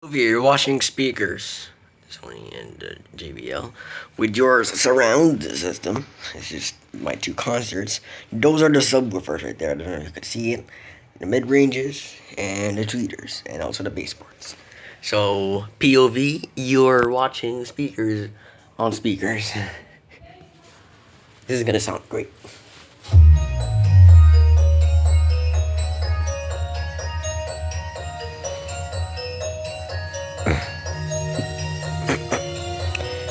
Over here, you're watching speakers, Sony and JBL, with your surround system. It's just my two concerts. Those are the subwoofers right there. I don't know if you can see it. The mid ranges and the tweeters, and also the bass parts. So POV, you're watching speakers on speakers. This is gonna sound great.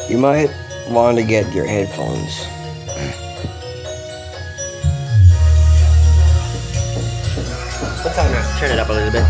You might want to get your headphones. What time now? Turn it up a little bit.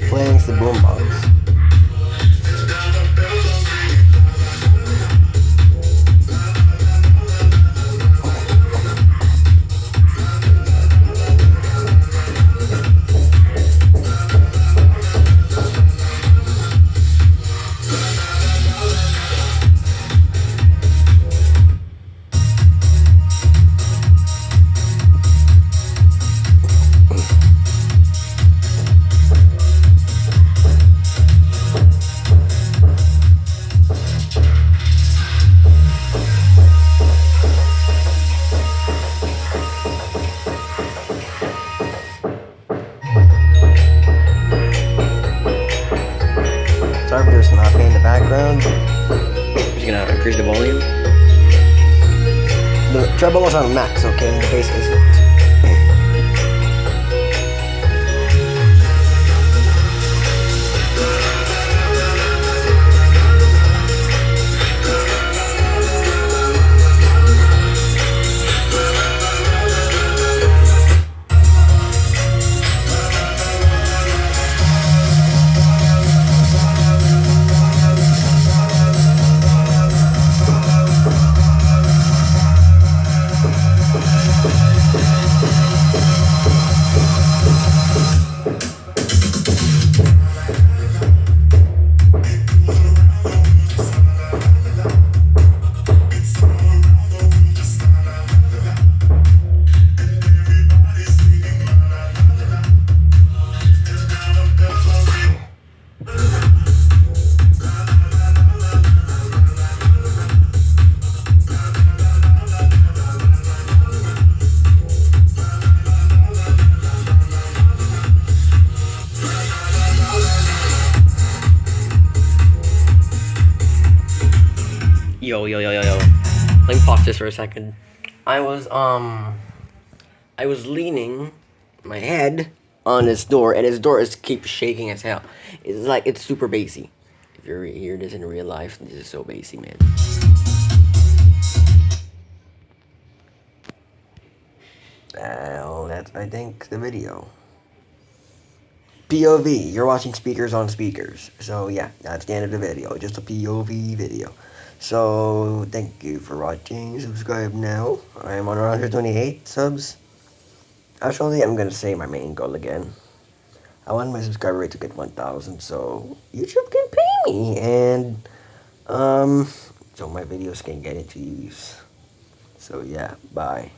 Playing the boombox. Sorry for there's not in the background. I'm just gonna increase the volume. The treble is on max, okay? The bass isn't. Yo. Let me pause this for a second. I was leaning my head on this door, and this door keeps shaking as hell. It's like, it's super bassy. If you hear this in real life, this is so bassy, man. Well, that's, I think, the video. POV, you're watching speakers on speakers. So yeah, that's the end of the video. Just a POV video. So thank you for watching. Subscribe now. I'm on 128 subs. Actually, I'm gonna say my main goal again. I want my subscriber rate to get 1,000, so YouTube can pay me, and so my videos can get into views. So yeah, bye.